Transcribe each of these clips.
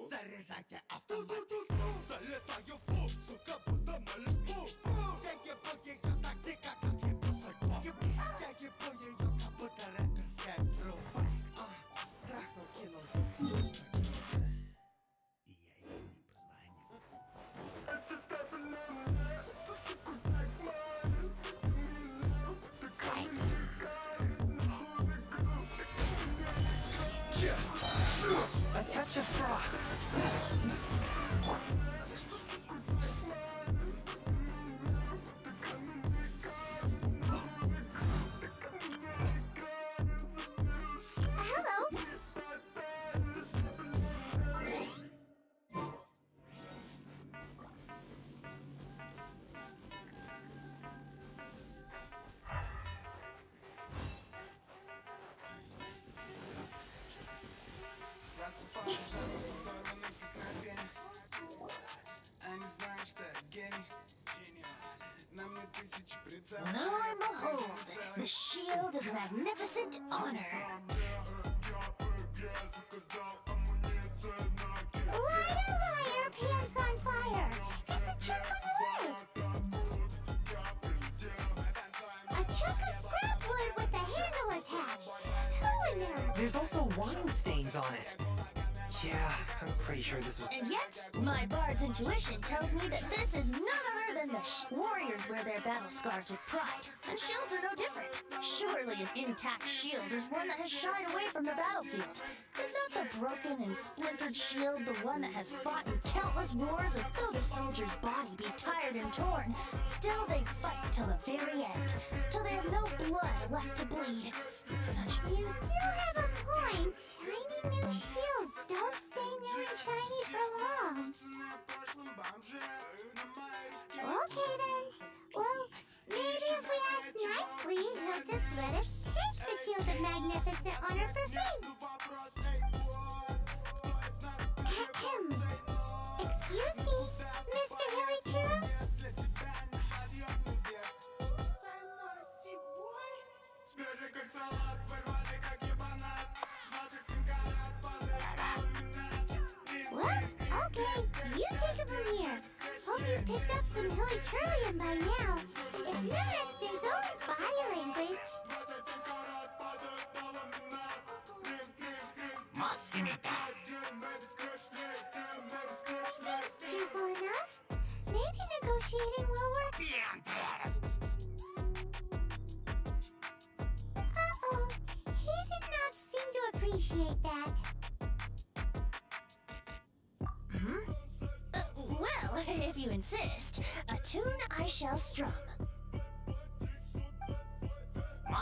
Заряжайте автомат. Залетаю в пол, сука, будто малюку. Я ебу ее так дико, как ебу судьбу. Я ебу ее, как будто рэперская группа. Трахнул, кинул. И я ей не позвоню. A touch of frost. Lo and behold, the shield of magnificent honor. Liar, liar, pants on fire. It's a chunk of wood. A chunk of scrap wood with a handle attached. Who in there? There's also wine stains on it. Yeah, I'm pretty sure this was... And yet, my bard's intuition tells me that this is none other than the warriors wear their battle scars with pride, and shields are no different. Surely an intact shield is one that has shied away from the battlefield. Is not the broken and splintered shield the one that has fought in countless wars, as though the soldier's body be tired and torn? Still they fight till the very end, till they have no blood left to bleed. Such... You do have a point. Shiny new shields don't stay new and shiny for long. Okay then. Well, maybe if we ask nicely, he'll just let us take the Shield of Magnificent Honor for free. Excuse me, Mr. Hilly Churro? Well, okay, you take it from here. Hope you picked up some Hilly Trillium by now. If not, there's always body language. Seems cheerful enough. Maybe negotiating will work. Uh-oh, he did not seem to appreciate that. Well, if you insist, a tune I shall strum.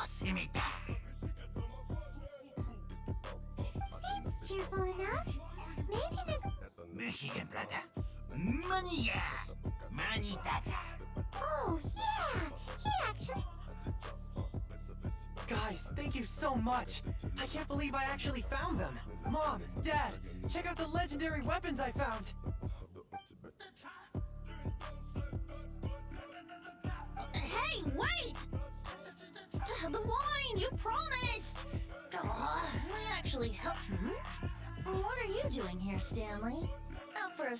Seems cheerful enough. Maybe Michigan brother. Money, money, tata. Oh, yeah! He actually... Guys, thank you so much. I can't believe I actually found them. Mom, Dad, check out the legendary weapons I found. Hey, wait! The wine, you promised! I actually helped. What are you doing here, Stanley? Out for a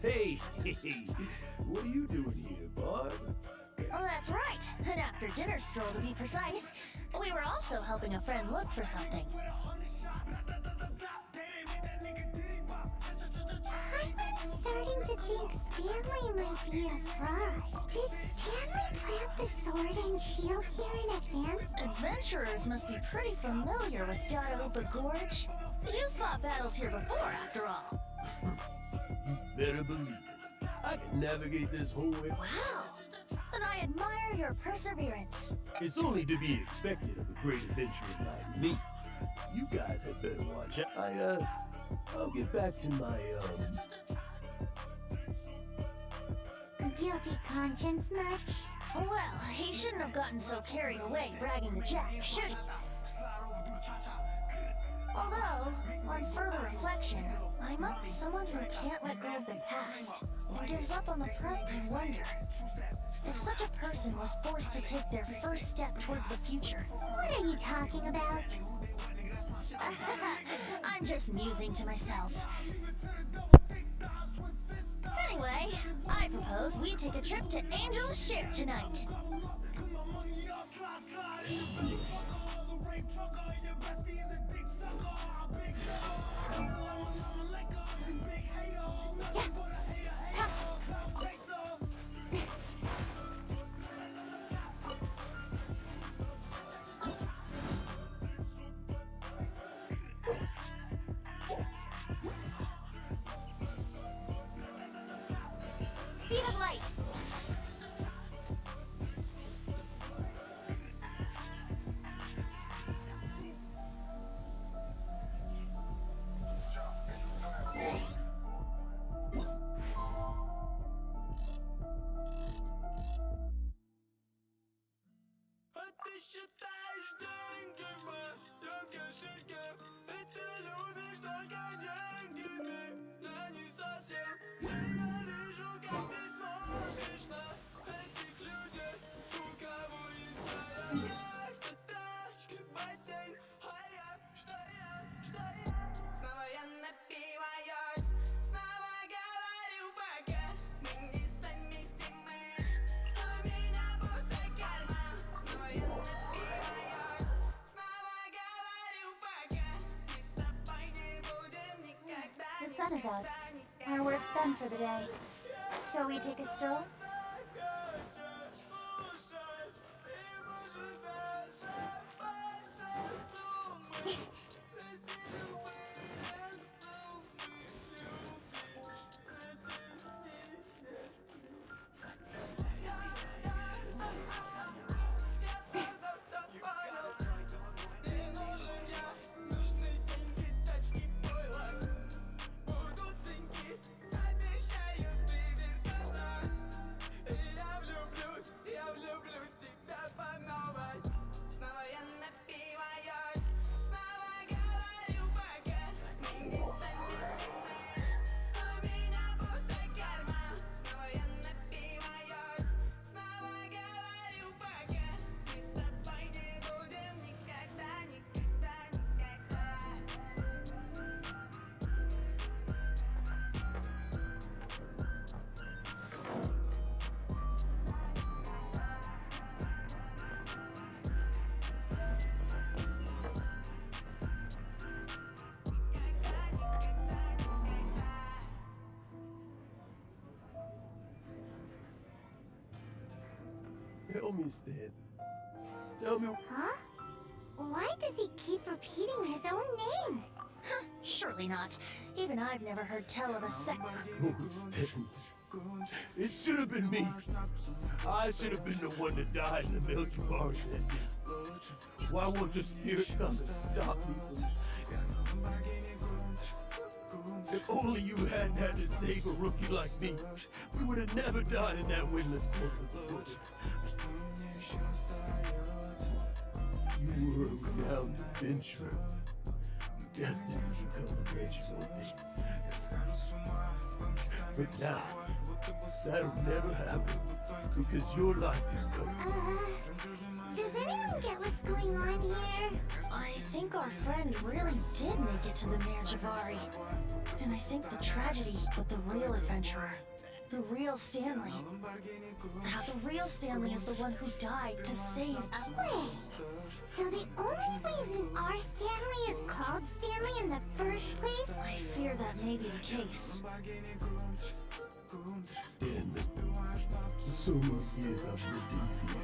Hey, what are you doing here, bud? Oh, that's right. An after-dinner stroll, to be precise. We were also helping a friend look for something. I'm starting to think Stanley might be a fraud. Did Stanley plant the sword and shield here in advance? Adventurers must be pretty familiar with Daraupa Gorge. You fought battles here before, after all. You better believe it. I can navigate this whole way. Wow! Then I admire your perseverance. It's only to be expected of a great adventurer like me. You guys had better watch out. I'll get back to my, Guilty conscience much? Well, he shouldn't have gotten so carried away bragging to Jack, should he? Although, on further reflection, I might be someone who can't let go of the past and gives up on the present and wonder. If such a person was forced to take their first step towards the future. What are you talking about? I'm just musing to myself. Anyway, I propose we take a trip to Angel's Ship tonight. Speed of light. The sun is out. Our work's done for the day. Shall we take a stroll? Tell me, Stan. Tell me. Huh? Why does he keep repeating his own name? Surely not. Even I've never heard tell of a second. Oh, Stan. It should have been me. I should have been the one to die in the Milky Bar then. Why won't your spirit come and stop me from... If only you hadn't had to save a rookie like me, we would have never died in that windless bullet. You were a renowned adventurer, destined to become a legend one day. But now, that'll never happen, because your life is cut. Does anyone get what's going on here? I think our friend really did make it to the Mare Javari. And I think the tragedy with the real adventurer, the real Stanley, how the real Stanley is the one who died to save our... Wait, so the only reason our Stanley is called Stanley in the first place? I fear that may be the case. Stanley, for so many years I've lived in fear.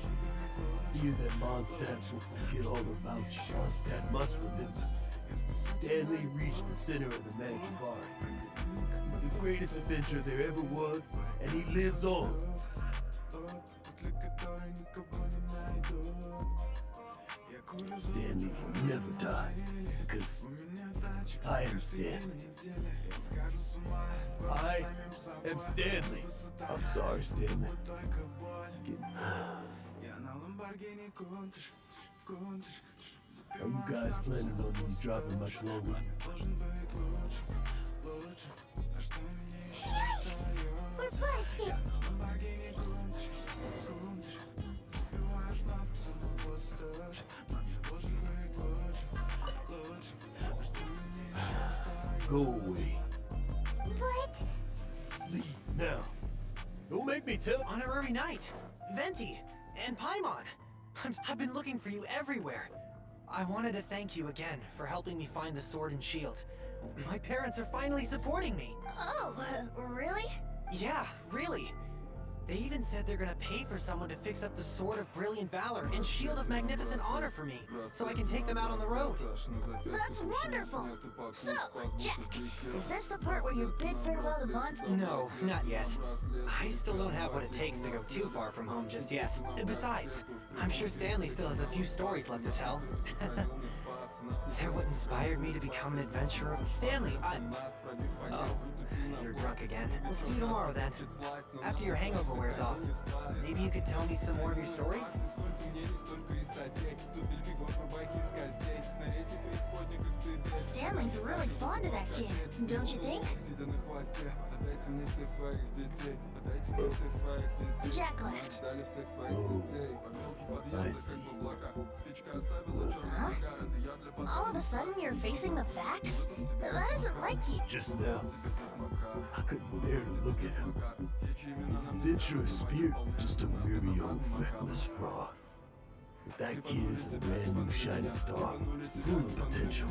Fear that Mondstadt will forget all about you. Mondstadt must remember. Stanley reached the center of the magic art. He's the greatest adventurer there ever was, and he lives on. Stanley will never die, because I am Stanley. I am Stanley. I'm sorry, Stanley. Are you guys planning on these dropping much longer? We're busted! Go away. But... Leave now. Don't make me tell. Honorary Knight, Venti, and Paimon. I've been looking for you everywhere. I wanted to thank you again for helping me find the sword and shield. My parents are finally supporting me. Oh, really? Yeah, really. They even said they're gonna pay for someone to fix up the Sword of Brilliant Valor and Shield of Magnificent Honor for me, so I can take them out on the road. That's wonderful! So, Jack, is this the part where you bid farewell to Mons? No, not yet. I still don't have what it takes to go too far from home just yet. Besides, I'm sure Stanley still has a few stories left to tell. They're what inspired me to become an adventurer. Stanley, Oh, you're drunk again. We'll see you tomorrow then. After your hangover wears off. Maybe you could tell me some more of your stories? Stanley's really fond of that kid, don't you think? Jack left. Oh, I see. Huh? All of a sudden you're facing the facts? That isn't like you. Just now, I couldn't bear to look at him. His adventurous spirit, just a weary old feckless fraud. But that kid is a brand new shining star, full of potential.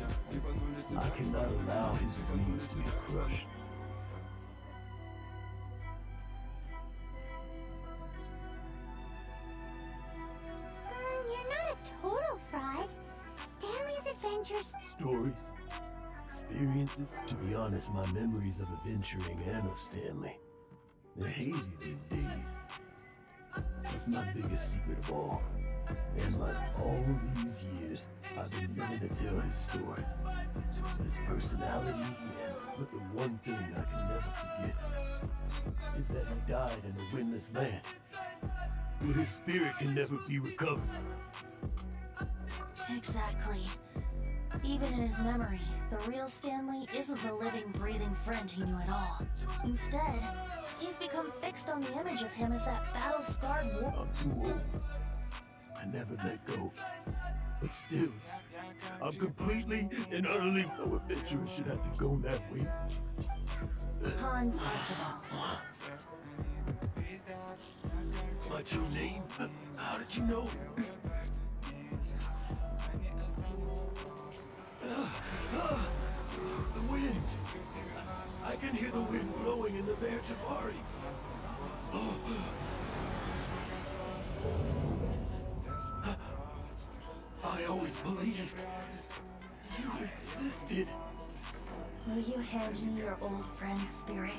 I cannot allow his dreams to be crushed. You're not a total fraud. Stanley's adventures... Stories, experiences. To be honest, my memories of adventuring and of Stanley, they're hazy these days. That's my biggest secret of all. And like all these years, I've been meaning to tell his story. His personality, but the one thing I can never forget is that he died in a windless land, where his spirit can never be recovered. Exactly. Even in his memory, the real Stanley isn't the living, breathing friend he knew at all. Instead, he's become fixed on the image of him as that battle-scarred war. I'm too old. I never let go. But still, I'm completely and utterly no adventurer should have to go that way. Hans Archibald. My true name? How did you know? The wind. I can hear the wind blowing in the Bear Jafari. I always believed you existed. Will you hand me your old friend's spirit?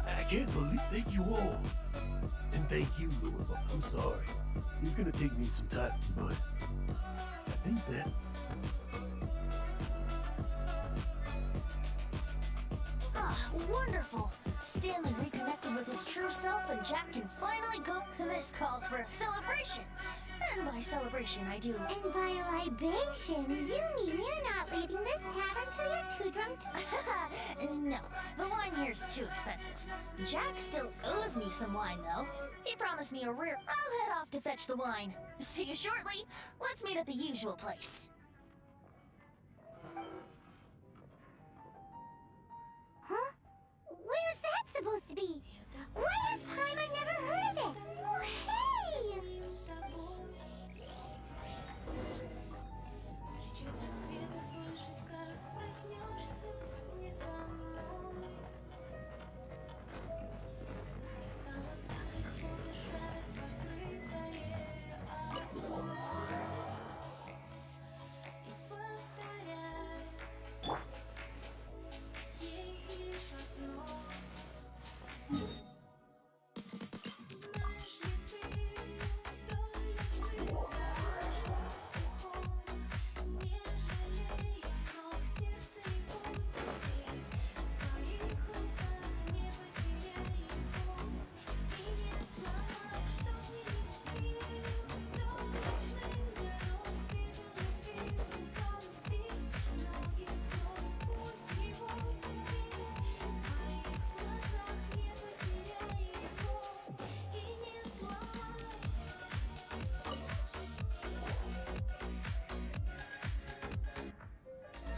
I can't believe. Thank you all. And thank you, Lord. I'm sorry. It's gonna take me some time, but I think that. Ah, wonderful! Stanley reconnected with his true self and Jack can finally go. This calls for a celebration. And by celebration, I do. And by libation, you mean you're not leaving this tavern till you're too drunk to... No, the wine here's too expensive. Jack still owes me some wine, though. He promised me a rear. I'll head off to fetch the wine. See you shortly. Let's meet at the usual place. supposed to be? Why has Paimon never heard of it? Oh, hey!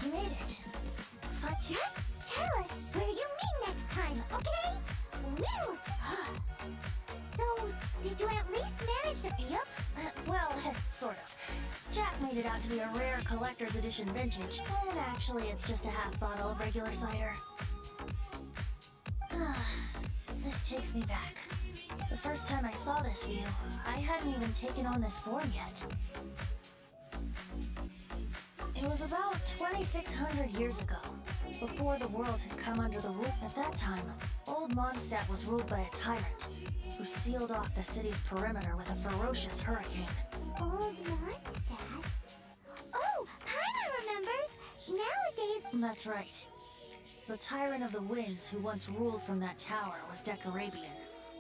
You made it. But Just tell us where you meet next time, okay? Will! So, did you at least manage to... Yep. Well, sort of. Jack made it out to be a rare collector's edition vintage, and actually it's just a half bottle of regular cider. This takes me back. The first time I saw this view, I hadn't even taken on this form yet. It was about 2,600 years ago, before the world had come under the rule. At that time, old Mondstadt was ruled by a tyrant, who sealed off the city's perimeter with a ferocious hurricane. Old Mondstadt? Oh, Paimon remembers! Nowadays... That's right. The tyrant of the winds who once ruled from that tower was Decarabian,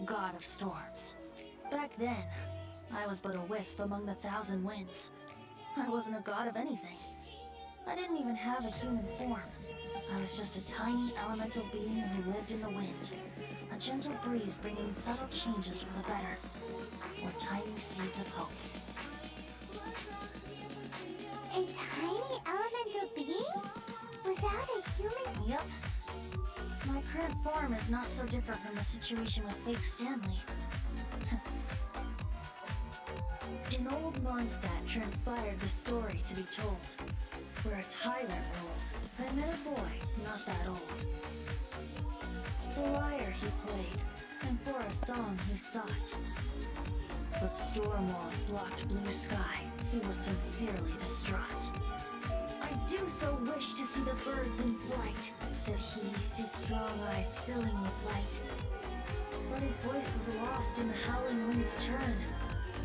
god of storms. Back then, I was but a wisp among the thousand winds. I wasn't a god of anything. I didn't even have a human form. I was just a tiny elemental being who lived in the wind. A gentle breeze bringing subtle changes for the better, or tiny seeds of hope. A tiny elemental being? Without a human... Yep. My current form is not so different from the situation with fake Stanley. In old Mondstadt transpired the story to be told, where a tyrant ruled. I met a boy, not that old. The lyre he played, and for a song he sought. But storm walls blocked blue sky. He was sincerely distraught. I do so wish to see the birds in flight, said he, his strong eyes filling with light. But his voice was lost in the howling wind's churn,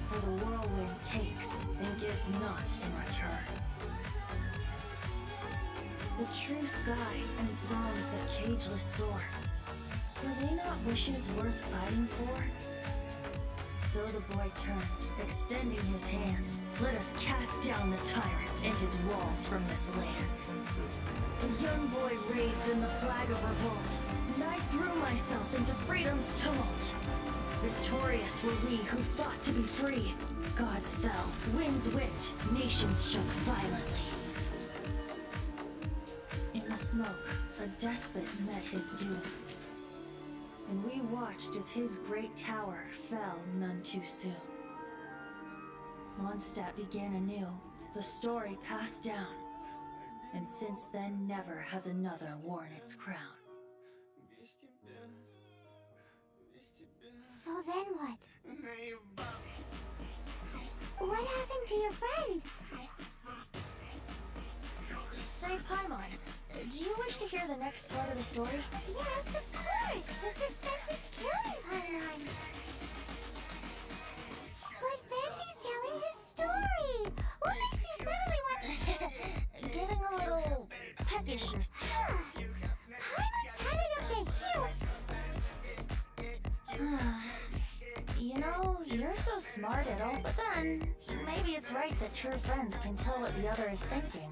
for the whirlwind takes and gives not in return. The true sky and songs that cageless soar, were they not wishes worth fighting for? So the boy turned, extending his hand. Let us cast down the tyrant and his walls from this land. The young boy raised then the flag of revolt, and I threw myself into freedom's tumult. Victorious were we who fought to be free. Gods fell, winds whipped, nations shook violently. In the smoke, a despot met his doom. And we watched as his great tower fell none too soon. Mondstadt began anew, the story passed down, and since then never has another worn its crown. So then what? What happened to your friend? Say, Paimon, do you wish to hear the next part of the story? Yes, of course! The suspense is killing, Paimon! But Venti's telling his story! What makes you suddenly want... Getting a little peckish or... Paimon's had it up to here! You know, you're so smart at all, but then maybe it's right that true friends can tell what the other is thinking.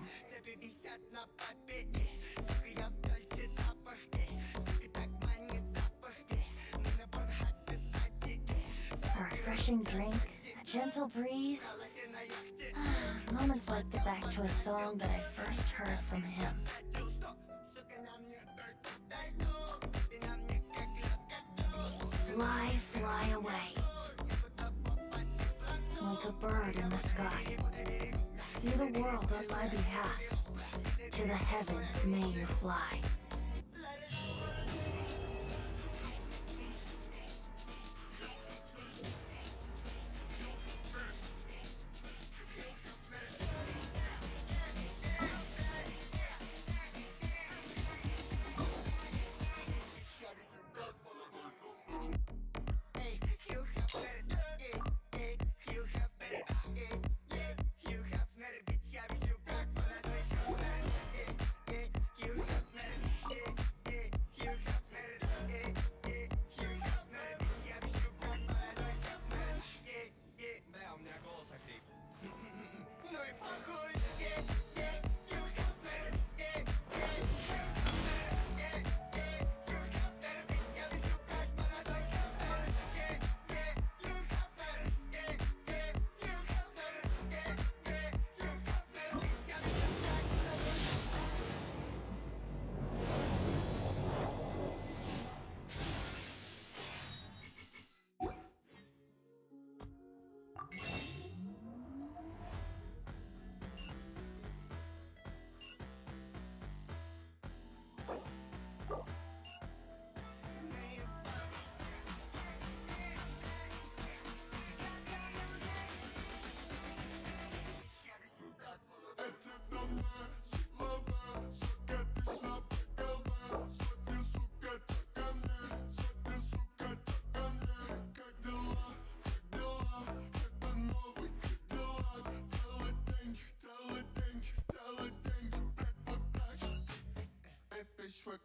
A refreshing drink, a gentle breeze. Moments like get back to a song that I first heard from him. bird in the sky. See the world on my behalf. To the heavens may you fly.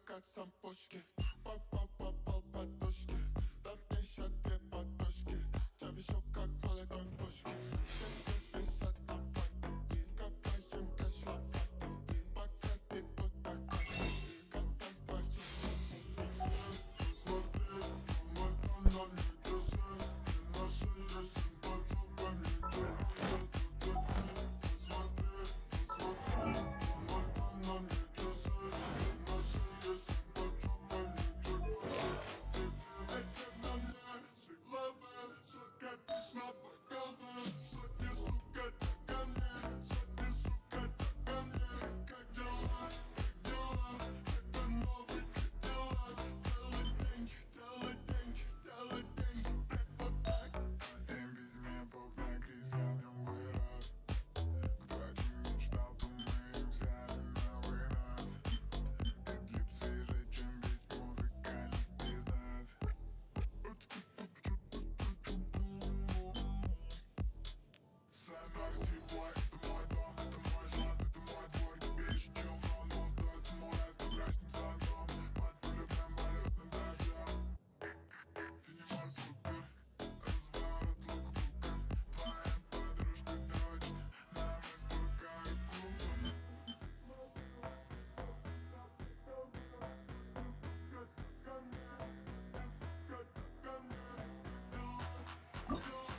Как сам пушки, подушки, там еще две подушки, я вижу как молодой пушки, тебе висят на пальце, копаем кашлопатом, пока ты тут такая, как там твой смотри, думай, нам не держи, и наши есть подруга не держи, смотри, думай, нам не держи.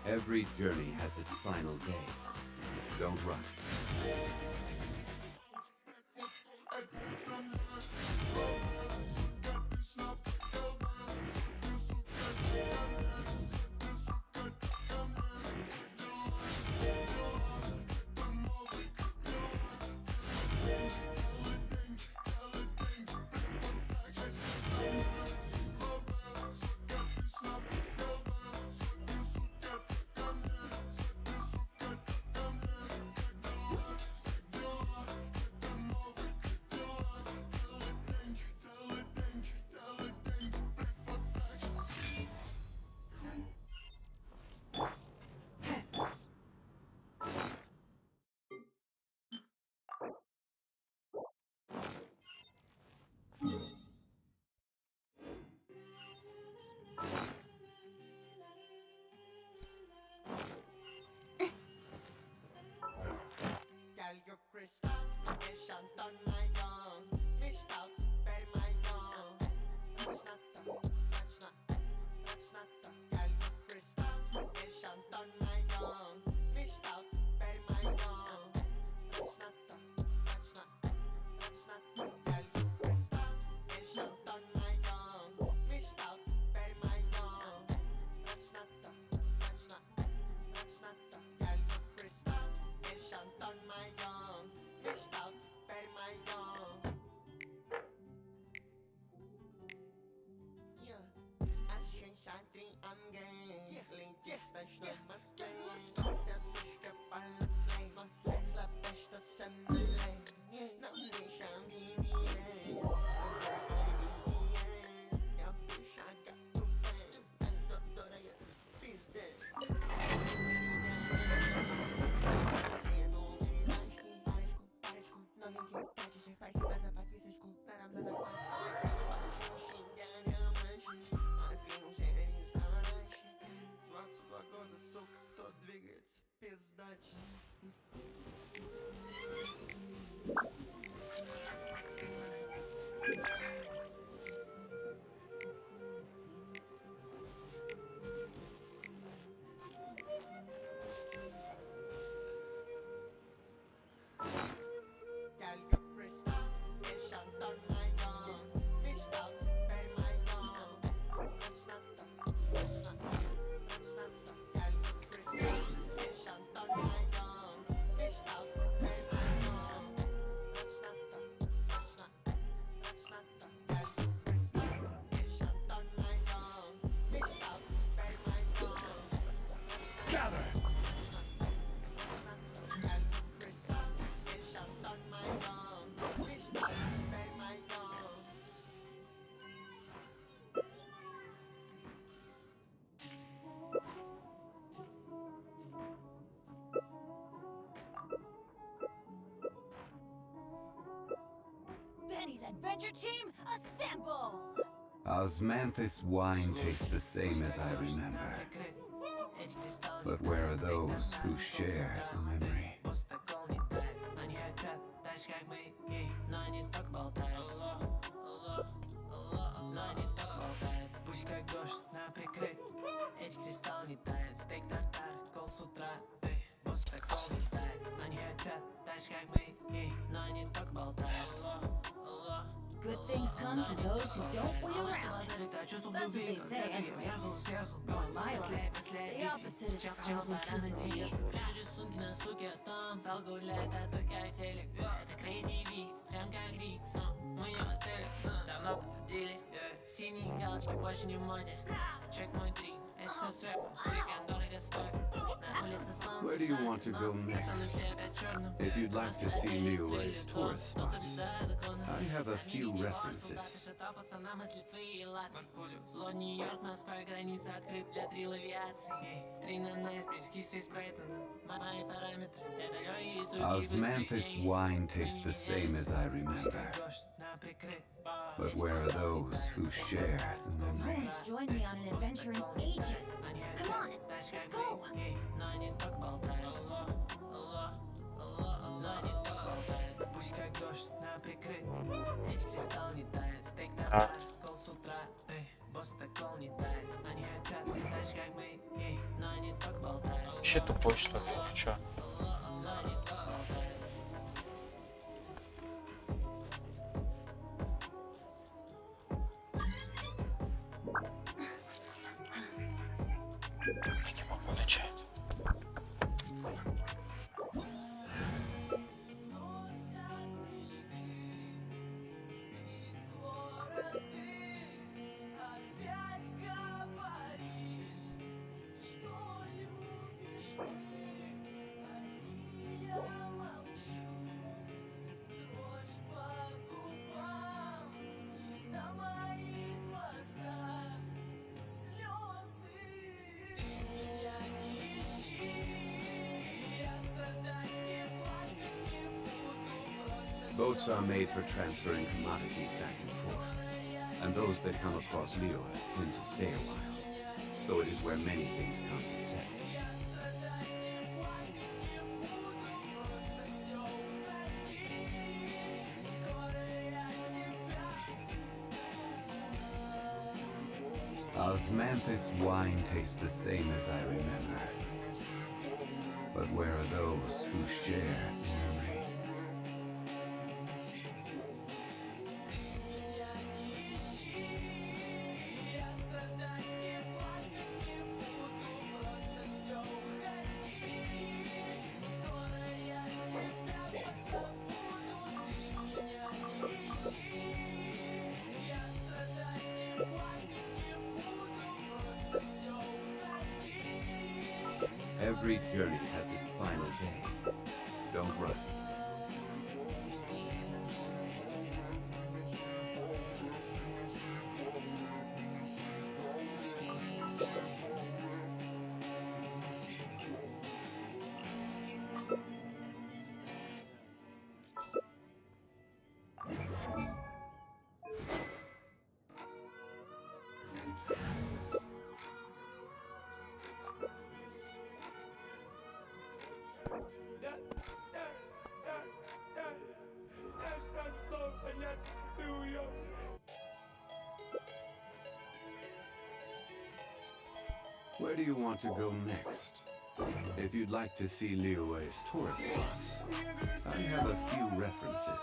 Every journey has its final day. Don't rush. Gel Kıbrıs'ta yaşandan ayağım Diştal vermeyen Raçnatta, raçnatta, raçnatta Gel Kıbrıs'ta yaşandan ayağım Diştal vermeyen Raçnatta, raçnatta, raçnatta Gel Kıbrıs'ta yaşandan ayağım Diştal vermeyen Gather! Benny's adventure team, assemble! Osmanthus wine tastes the same as I remember. But where are those who share the memory? Good things come to those who don't wait around. That's what they say anyway. In my life, the opposite is probably true for me. Where do you want to go next? If you'd like to see Liyue's tourist spots, I have a few references. Osmanthus wine tastes the same as I remember. But where are those who share the No memory? one's joined me on an adventure in ages. Come on, let's go! Вообще тупой, что ли, или чё? Я не могу начать. Boats are made for transferring commodities back and forth, and those that come across Liyue tend to stay a while, so it is where many things come to set. Osmanthus wine tastes the same as I remember. But where are those who share the memory? Every journey has its final day. Don't rush. Where do you want to go next? If you'd like to see Liyue's tourist spots, I have a few references.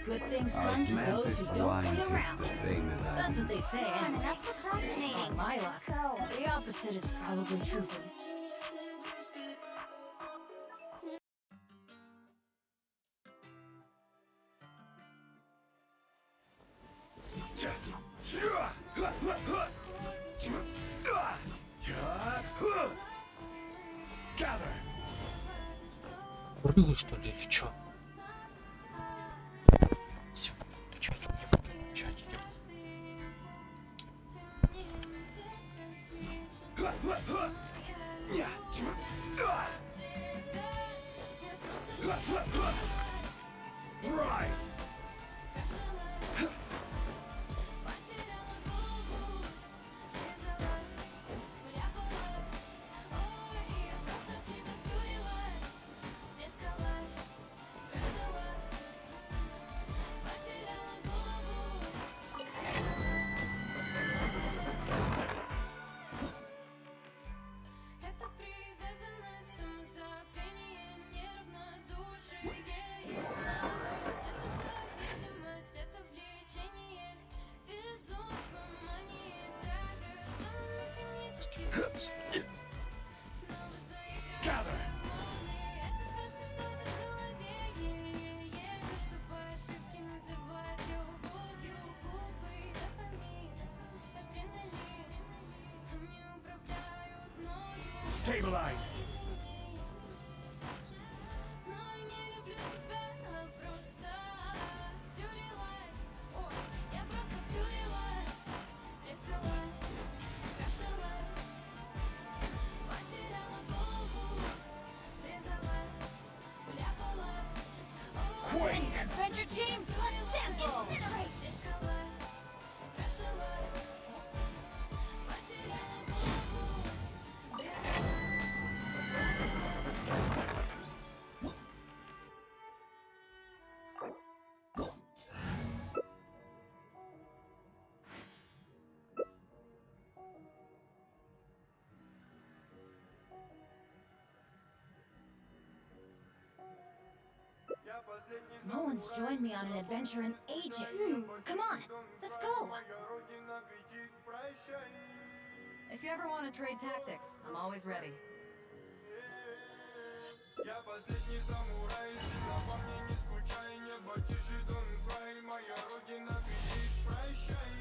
Good things come to those Osmanthus who don't wine wait tastes around. the same as I That's do. what they say, and Enough procrastinating. on my luck, the opposite is probably true for me. Курил, что ли, или чё? Всё, отвечать не буду, отвечать идём. Это привязанность, самозабвение, неравнодушие, ясность. Это зависимость, это влечение, безумство, мания, тяга, самомеханический процесс. Снова заиграть молнии, это просто что-то в голове. То, что по ошибке называют любовью, губы, дофамин, адреналин. Ими управляют мною. Stabilize. Но я не люблю тебя, просто втюрилась. Ой, я просто втюрилась. Трескалась, крашилась, потеряла голову, врезалась, вляпалась. Ой, Adventure team, assemble! трескалась, крашилась, потеряла голову, врезалась. No one's joined me on an adventure in ages. Come on, let's go. If you ever want to trade tactics, I'm always ready. Я последний самурай, сильно по мне не скучай, небо тише, don't cry, моя родина кричит прощай.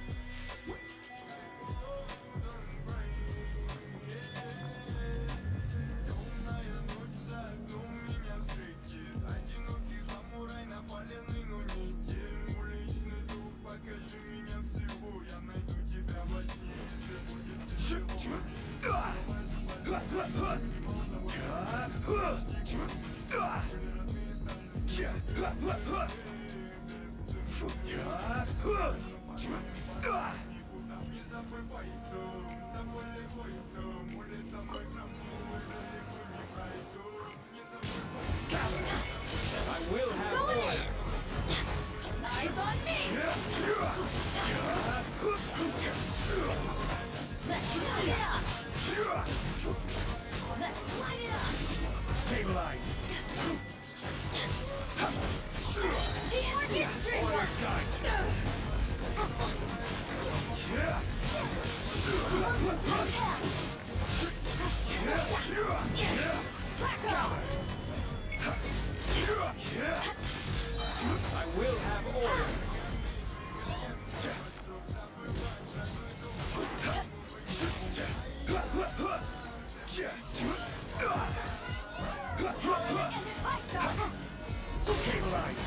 Темная ночь за окном меня встретит, одинокий самурай напаленный, но не тем. Уличный дух, покажи меня всего, я найду тебя во сне, если будет тяжело. Фу. I will have order. Eyes on me! Let's light it up! Let's light it up! Stabilize. Teamwork is dreamwork! Back off! I will have order. Stabilize.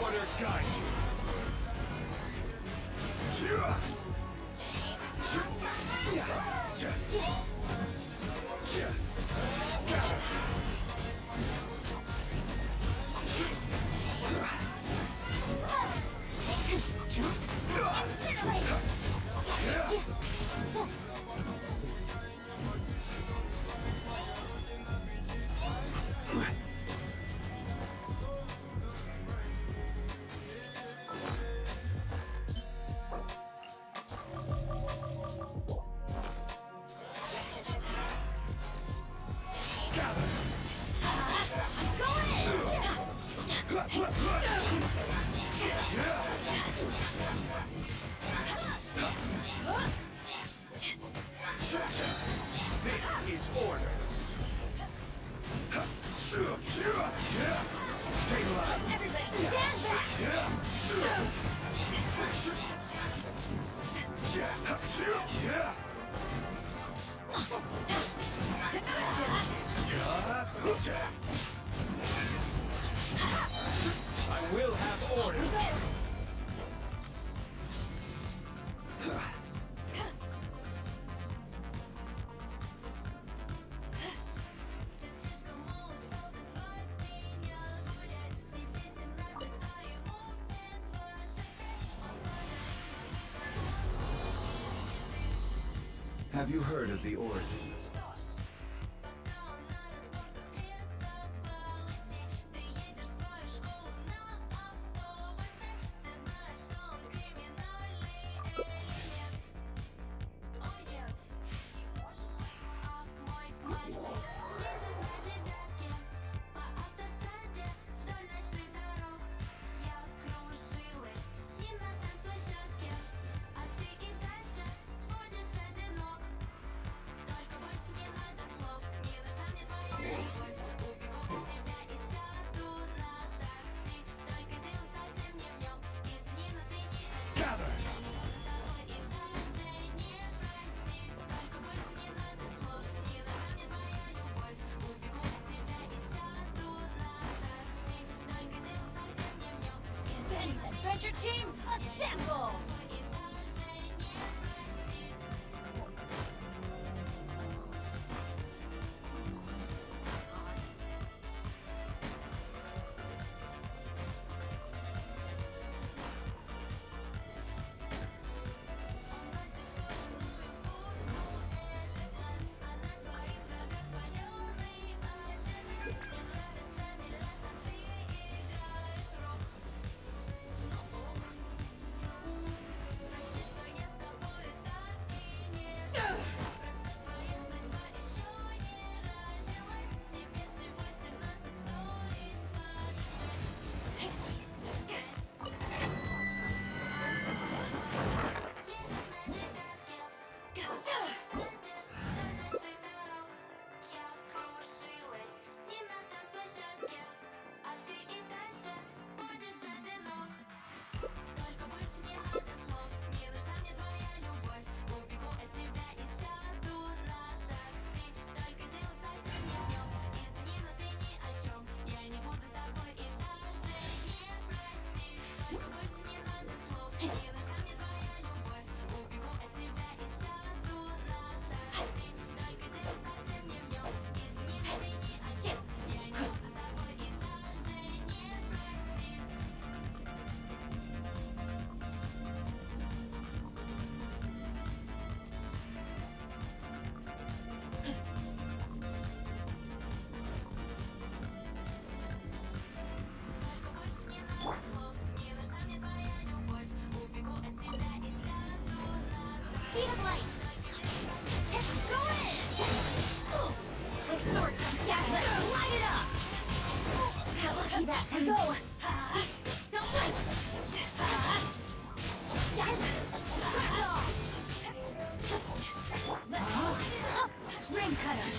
Order guide you. This is order. Stabilize. Everybody stand back! I will have order. Have you heard of the origin? Benny's Adventure Team, assemble! Copy that. Go. Don't move. Ring cutter.